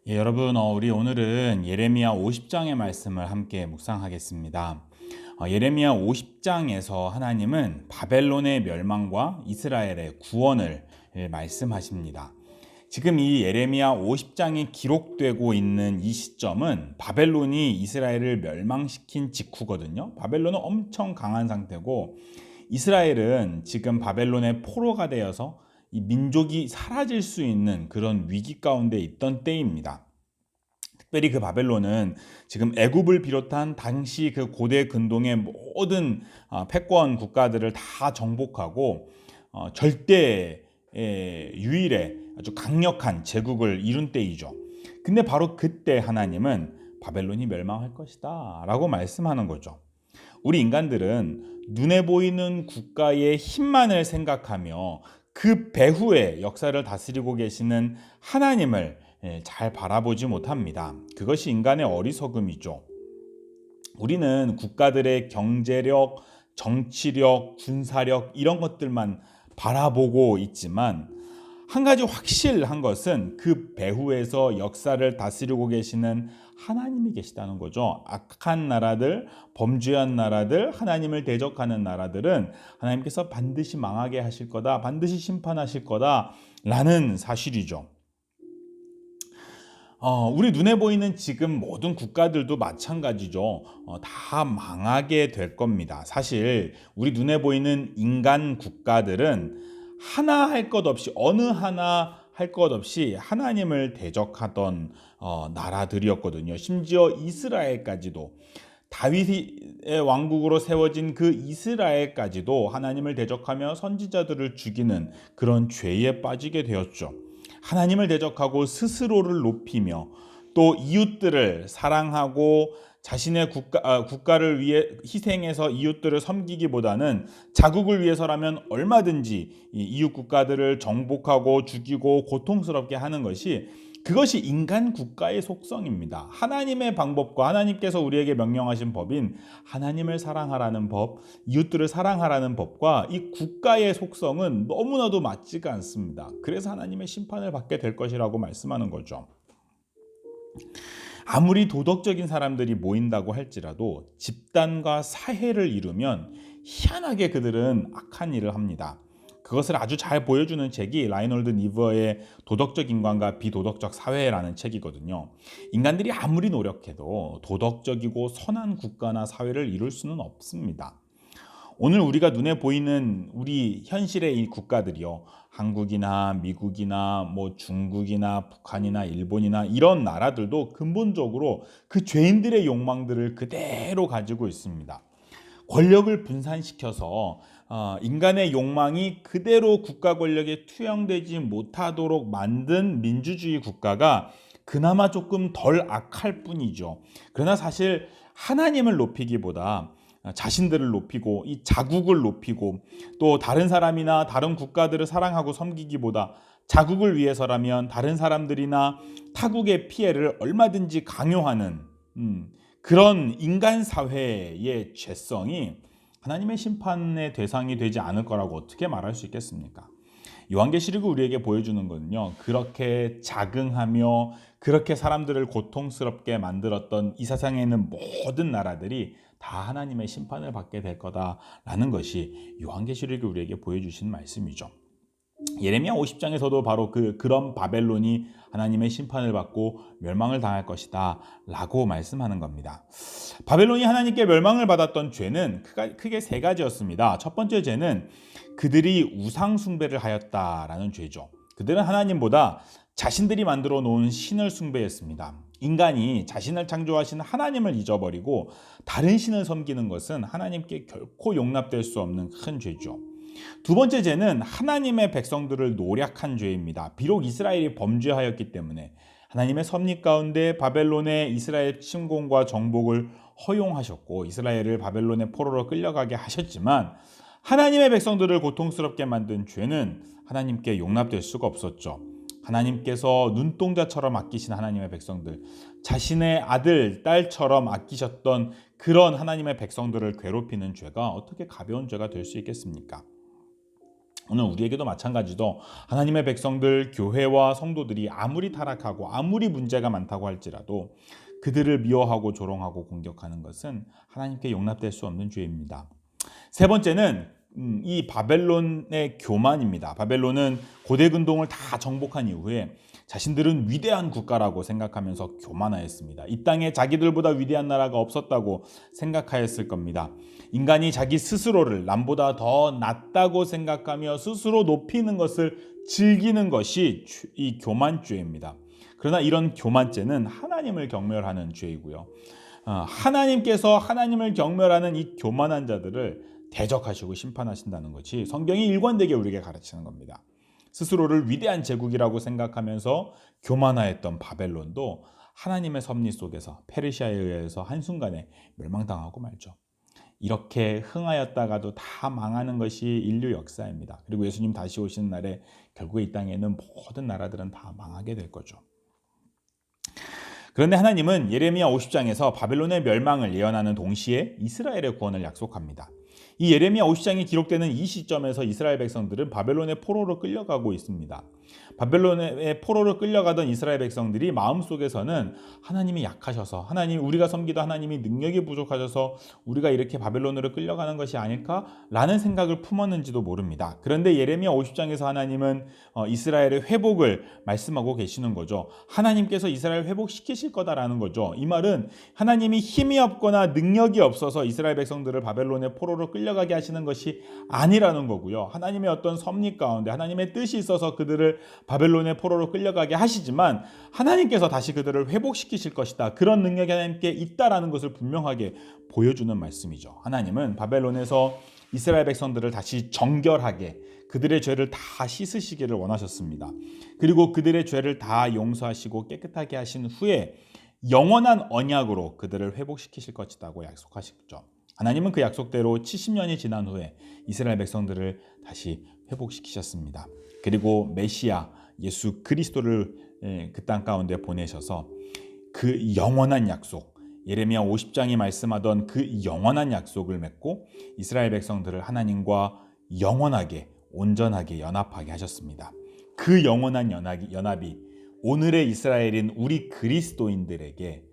여러분, 우리 오늘은 예레미야 50장의 말씀을 함께 묵상하겠습니다. 예레미야 50장에서 하나님은 바벨론의 멸망과 이스라엘의 구원을 말씀하십니다. 지금 이 예레미야 50장이 기록되고 있는 이 시점은 바벨론이 이스라엘을 멸망시킨 직후거든요. 바벨론은 엄청 강한 상태고 이스라엘은 지금 바벨론의 포로가 되어서 이 민족이 사라질 수 있는 그런 위기 가운데 있던 때입니다. 특별히 그 바벨론은 지금 애굽을 비롯한 당시 그 고대 근동의 모든 패권 국가들을 다 정복하고 절대 유일의 아주 강력한 제국을 이룬 때이죠. 근데 바로 그때 하나님은 바벨론이 멸망할 것이다 라고 말씀하는 거죠. 우리 인간들은 눈에 보이는 국가의 힘만을 생각하며 그 배후의 역사를 다스리고 계시는 하나님을 잘 바라보지 못합니다. 그것이 인간의 어리석음이죠. 우리는 국가들의 경제력, 정치력, 군사력 이런 것들만 바라보고 있지만 한 가지 확실한 것은 그 배후에서 역사를 다스리고 계시는 하나님이 계시다는 거죠. 악한 나라들, 범죄한 나라들, 하나님을 대적하는 나라들은 하나님께서 반드시 망하게 하실 거다, 반드시 심판하실 거다 라는 사실이죠. 우리 눈에 보이는 지금 모든 국가들도 마찬가지죠. 다 망하게 될 겁니다. 사실 우리 눈에 보이는 인간 국가들은 하나 할 것 없이 어느 하나 할 것 없이 하나님을 대적하던 나라들이었거든요. 심지어 이스라엘까지도 다윗의 왕국으로 세워진 그 이스라엘까지도 하나님을 대적하며 선지자들을 죽이는 그런 죄에 빠지게 되었죠. 하나님을 대적하고 스스로를 높이며 또 이웃들을 사랑하고 자신의 국가를 위해 희생해서 이웃들을 섬기기보다는 자국을 위해서라면 얼마든지 이웃 국가들을 정복하고 죽이고 고통스럽게 하는 것이 그것이 인간 국가의 속성입니다. 하나님의 방법과 하나님께서 우리에게 명령하신 법인 하나님을 사랑하라는 법, 이웃들을 사랑하라는 법과 이 국가의 속성은 너무나도 맞지가 않습니다. 그래서 하나님의 심판을 받게 될 것이라고 말씀하는 거죠. 아무리 도덕적인 사람들이 모인다고 할지라도 집단과 사회를 이루면 희한하게 그들은 악한 일을 합니다. 그것을 아주 잘 보여주는 책이 라이놀드 니버의 도덕적 인간과 비도덕적 사회라는 책이거든요. 인간들이 아무리 노력해도 도덕적이고 선한 국가나 사회를 이룰 수는 없습니다. 오늘 우리가 눈에 보이는 우리 현실의 이 국가들이요. 한국이나 미국이나 뭐 중국이나 북한이나 일본이나 이런 나라들도 근본적으로 그 죄인들의 욕망들을 그대로 가지고 있습니다. 권력을 분산시켜서 인간의 욕망이 그대로 국가 권력에 투영되지 못하도록 만든 민주주의 국가가 그나마 조금 덜 악할 뿐이죠. 그러나 사실 하나님을 높이기보다 자신들을 높이고 이 자국을 높이고 또 다른 사람이나 다른 국가들을 사랑하고 섬기기보다 자국을 위해서라면 다른 사람들이나 타국의 피해를 얼마든지 강요하는 그런 인간 사회의 죄성이 하나님의 심판의 대상이 되지 않을 거라고 어떻게 말할 수 있겠습니까? 요한계시록이 우리에게 보여주는 거는요. 그렇게 자긍하며 그렇게 사람들을 고통스럽게 만들었던 이 세상에 있는 모든 나라들이 다 하나님의 심판을 받게 될 거다라는 것이 요한계시록이 우리에게 보여주신 말씀이죠. 예레미야 50장에서도 바로 그런 바벨론이 하나님의 심판을 받고 멸망을 당할 것이다 라고 말씀하는 겁니다. 바벨론이 하나님께 멸망을 받았던 죄는 크게 세 가지였습니다. 첫 번째 죄는 그들이 우상 숭배를 하였다라는 죄죠. 그들은 하나님보다 자신들이 만들어 놓은 신을 숭배했습니다. 인간이 자신을 창조하신 하나님을 잊어버리고 다른 신을 섬기는 것은 하나님께 결코 용납될 수 없는 큰 죄죠. 두 번째 죄는 하나님의 백성들을 노략한 죄입니다. 비록 이스라엘이 범죄하였기 때문에 하나님의 섭리 가운데 바벨론의 이스라엘 침공과 정복을 허용하셨고 이스라엘을 바벨론의 포로로 끌려가게 하셨지만 하나님의 백성들을 고통스럽게 만든 죄는 하나님께 용납될 수가 없었죠. 하나님께서 눈동자처럼 아끼신 하나님의 백성들, 자신의 아들, 딸처럼 아끼셨던 그런 하나님의 백성들을 괴롭히는 죄가 어떻게 가벼운 죄가 될 수 있겠습니까? 오늘 우리에게도 마찬가지로 하나님의 백성들, 교회와 성도들이 아무리 타락하고 아무리 문제가 많다고 할지라도 그들을 미워하고 조롱하고 공격하는 것은 하나님께 용납될 수 없는 죄입니다. 세 번째는 이 바벨론의 교만입니다. 바벨론은 고대 근동을 다 정복한 이후에 자신들은 위대한 국가라고 생각하면서 교만하였습니다. 이 땅에 자기들보다 위대한 나라가 없었다고 생각하였을 겁니다. 인간이 자기 스스로를 남보다 더 낫다고 생각하며 스스로 높이는 것을 즐기는 것이 이 교만죄입니다. 그러나 이런 교만죄는 하나님을 경멸하는 죄이고요. 하나님께서 하나님을 경멸하는 이 교만한 자들을 대적하시고 심판하신다는 것이 성경이 일관되게 우리에게 가르치는 겁니다. 스스로를 위대한 제국이라고 생각하면서 교만하였던 바벨론도 하나님의 섭리 속에서 페르시아에 의해서 한순간에 멸망당하고 말죠. 이렇게 흥하였다가도 다 망하는 것이 인류 역사입니다. 그리고 예수님 다시 오시는 날에 결국에 이 땅에 있는 모든 나라들은 다 망하게 될 거죠. 그런데 하나님은 예레미야 50장에서 바벨론의 멸망을 예언하는 동시에 이스라엘의 구원을 약속합니다. 이 예레미야 50장이 기록되는 이 시점에서 이스라엘 백성들은 바벨론의 포로로 끌려가고 있습니다. 바벨론의 포로로 끌려가던 이스라엘 백성들이 마음속에서는 하나님이 약하셔서 우리가 섬기던 하나님이 능력이 부족하셔서 우리가 이렇게 바벨론으로 끌려가는 것이 아닐까라는 생각을 품었는지도 모릅니다. 그런데 예레미야 50장에서 하나님은 이스라엘의 회복을 말씀하고 계시는 거죠. 하나님께서 이스라엘을 회복시키실 거다라는 거죠. 이 말은 하나님이 힘이 없거나 능력이 없어서 이스라엘 백성들을 바벨론의 포로로 끌려가게 하시는 것이 아니라는 거고요. 하나님의 어떤 섭리 가운데 하나님의 뜻이 있어서 그들을 바벨론의 포로로 끌려가게 하시지만 하나님께서 다시 그들을 회복시키실 것이다. 그런 능력이 하나님께 있다라는 것을 분명하게 보여주는 말씀이죠. 하나님은 바벨론에서 이스라엘 백성들을 다시 정결하게 그들의 죄를 다 씻으시기를 원하셨습니다. 그리고 그들의 죄를 다 용서하시고 깨끗하게 하신 후에 영원한 언약으로 그들을 회복시키실 것이라고 약속하셨죠. 하나님은 그 약속대로 70년이 지난 후에 이스라엘 백성들을 다시 회복시키셨습니다. 그리고 메시아 예수 그리스도를 그 땅 가운데 보내셔서 그 영원한 약속, 예레미야 50장이 말씀하던 그 영원한 약속을 맺고 이스라엘 백성들을 하나님과 영원하게 온전하게 연합하게 하셨습니다. 그 영원한 연합이 오늘의 이스라엘인 우리 그리스도인들에게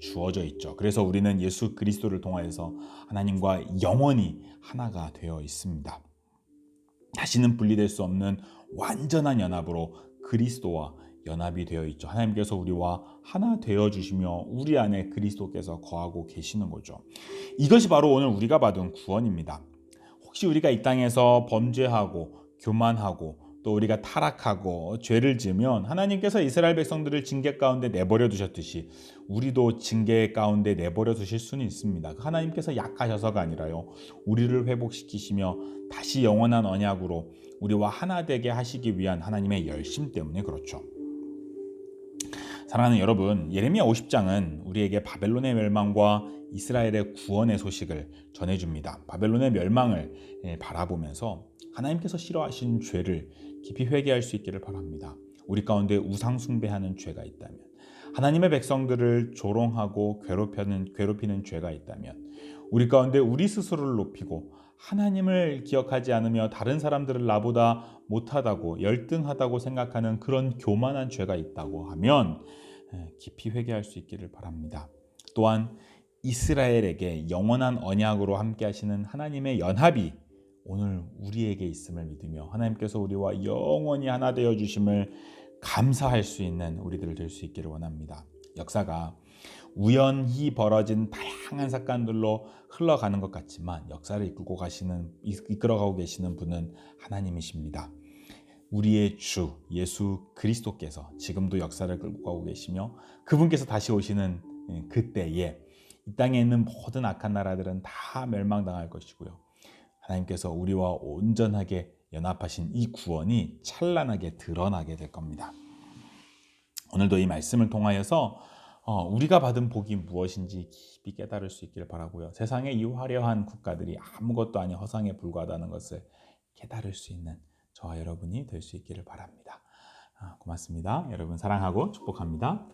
주어져 있죠. 그래서 우리는 예수 그리스도를 통하여서 하나님과 영원히 하나가 되어 있습니다. 다시는 분리될 수 없는 완전한 연합으로 그리스도와 연합이 되어 있죠. 하나님께서 우리와 하나 되어 주시며 우리 안에 그리스도께서 거하고 계시는 거죠. 이것이 바로 오늘 우리가 받은 구원입니다. 혹시 우리가 이 땅에서 범죄하고 교만하고 또 우리가 타락하고 죄를 지으면 하나님께서 이스라엘 백성들을 징계 가운데 내버려 두셨듯이 우리도 징계 가운데 내버려 두실 수는 있습니다. 하나님께서 약하셔서가 아니라요. 우리를 회복시키시며 다시 영원한 언약으로 우리와 하나 되게 하시기 위한 하나님의 열심 때문에 그렇죠. 사랑하는 여러분, 예레미야 50장은 우리에게 바벨론의 멸망과 이스라엘의 구원의 소식을 전해줍니다. 바벨론의 멸망을 바라보면서 하나님께서 싫어하신 죄를 깊이 회개할 수 있기를 바랍니다. 우리 가운데 우상 숭배하는 죄가 있다면, 하나님의 백성들을 조롱하고 괴롭히는 죄가 있다면, 우리 가운데 우리 스스로를 높이고 하나님을 기억하지 않으며 다른 사람들을 나보다 못하다고 열등하다고 생각하는 그런 교만한 죄가 있다고 하면 깊이 회개할 수 있기를 바랍니다. 또한 이스라엘에게 영원한 언약으로 함께 하시는 하나님의 연합이 오늘 우리에게 있음을 믿으며 하나님께서 우리와 영원히 하나 되어 주심을 감사할 수 있는 우리들 될 수 있기를 원합니다. 역사가 우연히 벌어진 다양한 사건들로 흘러가는 것 같지만 역사를 이끌어가고 계시는 분은 하나님이십니다. 우리의 주 예수 그리스도께서 지금도 역사를 끌고 가고 계시며 그분께서 다시 오시는 그때에 이 땅에 있는 모든 악한 나라들은 다 멸망당할 것이고요. 하나님께서 우리와 온전하게 연합하신 이 구원이 찬란하게 드러나게 될 겁니다. 오늘도 이 말씀을 통하여서 우리가 받은 복이 무엇인지 깊이 깨달을 수 있기를 바라고요. 세상의 이 화려한 국가들이 아무것도 아닌 허상에 불과하다는 것을 깨달을 수 있는 저와 여러분이 될 수 있기를 바랍니다. 고맙습니다. 여러분 사랑하고 축복합니다.